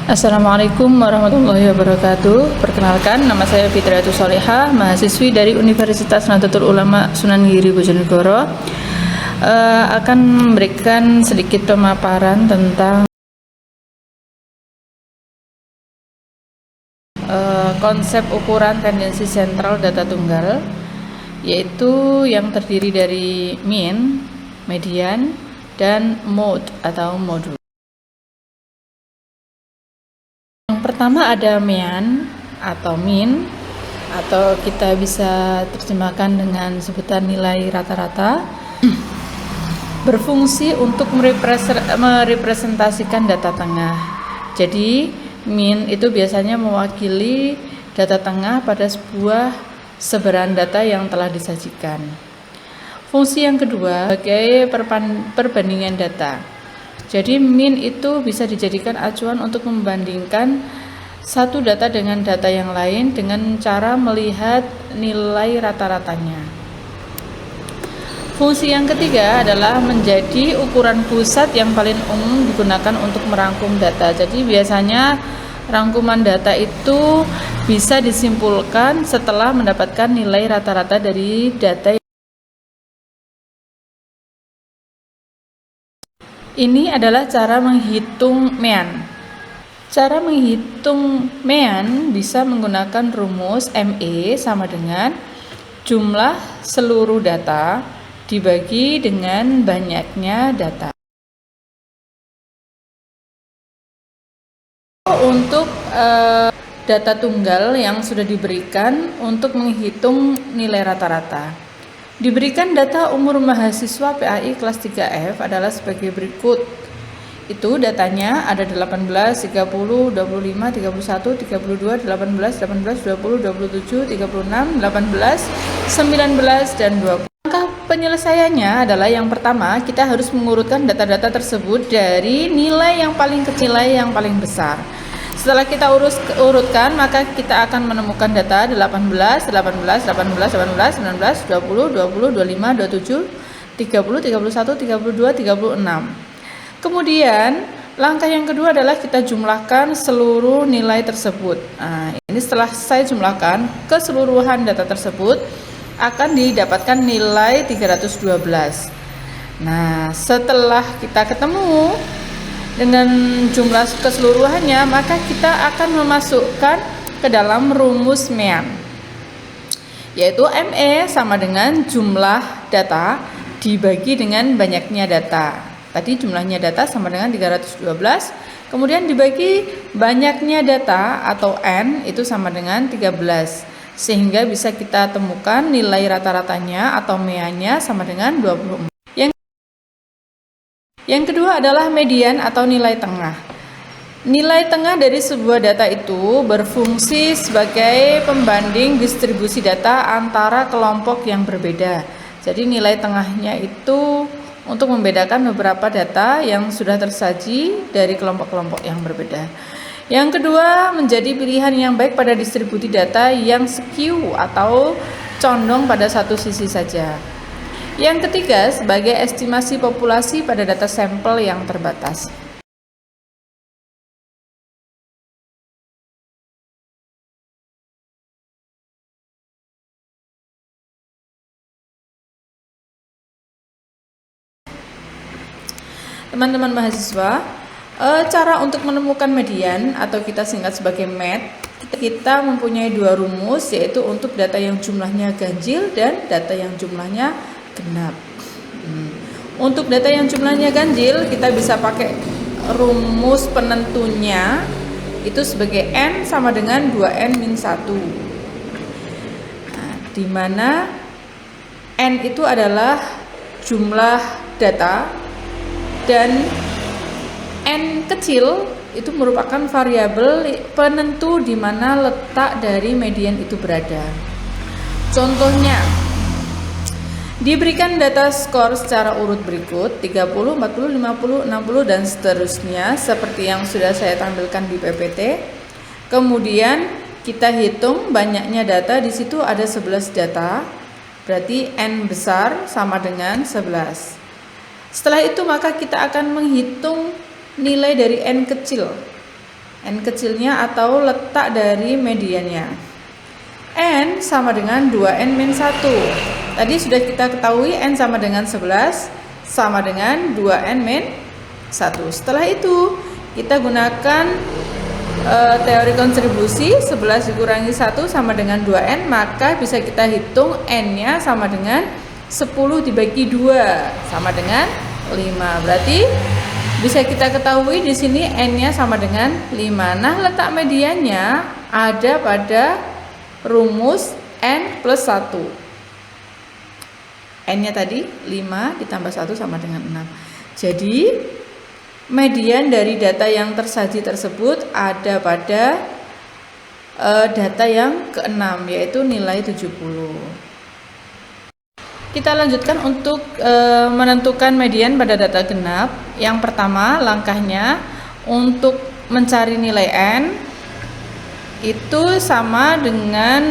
Assalamualaikum warahmatullahi wabarakatuh. Perkenalkan, nama saya Fitriatus Solihah, mahasiswi dari Universitas Nahdlatul Ulama Sunan Giri Bojonegoro. Akan memberikan sedikit pemaparan tentang konsep ukuran tendensi sentral data tunggal, yaitu yang terdiri dari mean, median, dan mode atau modul. Yang pertama ada mean atau mean, atau kita bisa terjemahkan dengan sebutan nilai rata-rata. Berfungsi untuk merepresentasikan data tengah. Jadi mean itu biasanya mewakili data tengah pada sebuah sebaran data yang telah disajikan. Fungsi yang kedua sebagai perbandingan data. Jadi mean itu bisa dijadikan acuan untuk membandingkan satu data dengan data yang lain dengan cara melihat nilai rata-ratanya. Fungsi yang ketiga adalah menjadi ukuran pusat yang paling umum digunakan untuk merangkum data. Jadi biasanya rangkuman data itu bisa disimpulkan setelah mendapatkan nilai rata-rata dari data. Ini adalah cara menghitung mean. Cara menghitung mean bisa menggunakan rumus ME sama dengan jumlah seluruh data dibagi dengan banyaknya data. Untuk data tunggal yang sudah diberikan untuk menghitung nilai rata-rata. Diberikan data umur mahasiswa PAI kelas 3F adalah sebagai berikut. Itu datanya ada 18, 30, 25, 31, 32, 18, 18, 20, 27, 36, 18, 19, dan 20. Langkah penyelesaiannya adalah yang pertama, kita harus mengurutkan data-data tersebut dari nilai yang paling kecil nilai yang paling besar. Setelah kita urutkan, maka kita akan menemukan data 18, 18, 18, 18, 19, 20, 20, 25, 27, 30, 31, 32, 36. Kemudian, langkah yang kedua adalah kita jumlahkan seluruh nilai tersebut. Nah, ini setelah saya jumlahkan keseluruhan data tersebut, akan didapatkan nilai 312. Nah, setelah kita ketemu dengan jumlah keseluruhannya, maka kita akan memasukkan ke dalam rumus mean, yaitu ME sama dengan jumlah data dibagi dengan banyaknya data. Tadi jumlahnya data sama dengan 312, kemudian dibagi banyaknya data atau N itu sama dengan 13, sehingga bisa kita temukan nilai rata-ratanya atau meannya sama dengan 24. Yang kedua adalah median atau nilai tengah. Nilai tengah dari sebuah data itu berfungsi sebagai pembanding distribusi data antara kelompok yang berbeda. Jadi nilai tengahnya itu untuk membedakan beberapa data yang sudah tersaji dari kelompok-kelompok yang berbeda. Yang kedua, menjadi pilihan yang baik pada distribusi data yang skew atau condong pada satu sisi saja. Yang ketiga, sebagai estimasi populasi pada data sampel yang terbatas. Teman-teman mahasiswa, cara untuk menemukan median atau kita singkat sebagai MED, kita mempunyai dua rumus, yaitu untuk data yang jumlahnya ganjil dan data yang jumlahnya genap. Untuk data yang jumlahnya ganjil, kita bisa pakai rumus penentunya itu sebagai N sama dengan 2N min 1. Nah, di mana N itu adalah jumlah data dan N kecil itu merupakan variabel penentu di mana letak dari median itu berada. Contohnya, diberikan data skor secara urut berikut 30, 40, 50, 60 dan seterusnya seperti yang sudah saya tampilkan di PPT. Kemudian kita hitung banyaknya data, di situ ada 11 data. Berarti N besar sama dengan 11. Setelah itu maka kita akan menghitung nilai dari N kecil. N kecilnya atau letak dari mediannya. N sama dengan 2N min 1. Tadi sudah kita ketahui N sama dengan 11 sama dengan 2N min 1. Setelah itu kita gunakan teori kontribusi. 11 dikurangi 1 sama dengan 2N, maka bisa kita hitung N-nya sama dengan 10 dibagi 2 sama dengan 5. Berarti bisa kita ketahui di sini N-nya sama dengan 5. Nah, letak mediannya ada pada rumus N plus 1. N-nya tadi 5 ditambah 1 sama dengan 6. Jadi, median dari data yang tersaji tersebut ada pada data yang ke-6, yaitu nilai 70. Kita lanjutkan untuk menentukan median pada data genap. Yang pertama, langkahnya untuk mencari nilai N itu sama dengan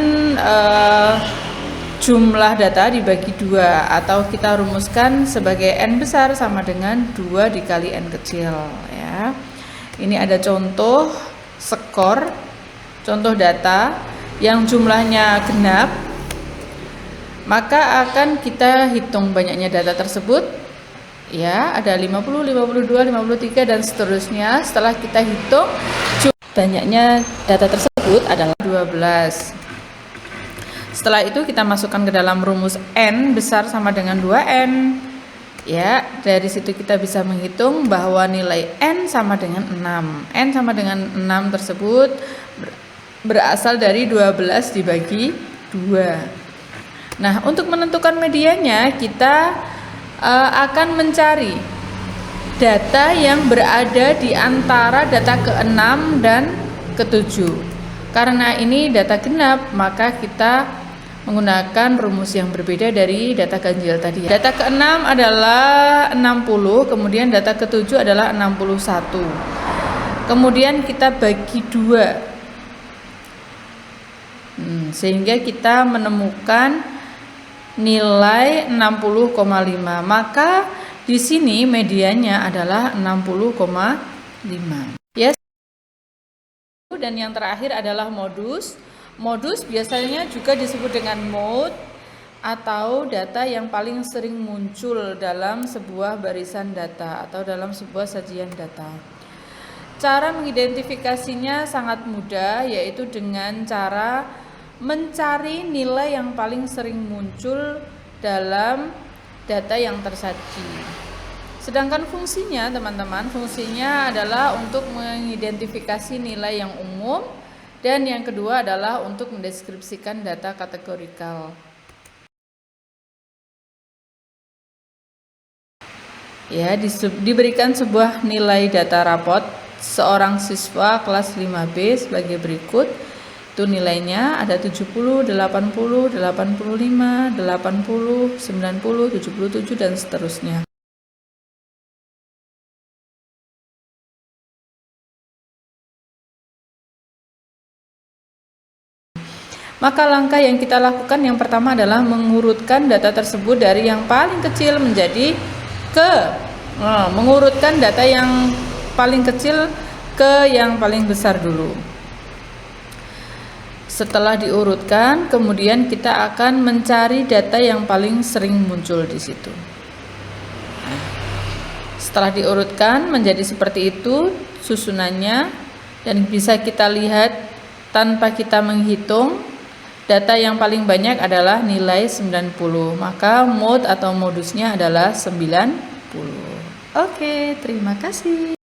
jumlah data dibagi 2, atau kita rumuskan sebagai N besar sama dengan 2 dikali N kecil ya. Ini ada contoh skor, contoh data yang jumlahnya genap. Maka akan kita hitung banyaknya data tersebut ya, ada 50, 52, 53 dan seterusnya. Setelah kita hitung banyaknya data tersebut adalah 12. Setelah itu kita masukkan ke dalam rumus N besar sama dengan 2N ya. Dari situ kita bisa menghitung bahwa nilai N sama dengan 6. N sama dengan 6 tersebut berasal dari 12 dibagi 2. Nah, untuk menentukan mediannya kita akan mencari data yang berada di antara data ke-6 dan ke-7. Karena ini data genap, maka kita menggunakan rumus yang berbeda dari data ganjil tadi. Data ke-6 adalah 60, kemudian data ke-7 adalah 61. Kemudian kita bagi 2. Sehingga kita menemukan nilai 60,5. Maka di sini mediannya adalah 60,5. Yes. Dan yang terakhir adalah modus. Modus biasanya juga disebut dengan mode atau data yang paling sering muncul dalam sebuah barisan data atau dalam sebuah sajian data. Cara mengidentifikasinya sangat mudah, yaitu dengan cara mencari nilai yang paling sering muncul dalam data yang tersaji. Sedangkan fungsinya, teman-teman, fungsinya adalah untuk mengidentifikasi nilai yang umum, dan yang kedua adalah untuk mendeskripsikan data kategorikal. Ya, diberikan sebuah nilai data rapot seorang siswa kelas 5B sebagai berikut. Itu nilainya ada 70, 80, 85, 80, 90, 77 dan seterusnya. Maka langkah yang kita lakukan yang pertama adalah mengurutkan data tersebut dari yang paling kecil menjadi mengurutkan data yang paling kecil ke yang paling besar dulu. Setelah diurutkan, kemudian kita akan mencari data yang paling sering muncul di situ. Setelah diurutkan menjadi seperti itu susunannya, dan bisa kita lihat tanpa kita menghitung, data yang paling banyak adalah nilai 90. Maka mode atau modusnya adalah 90. Oke, terima kasih.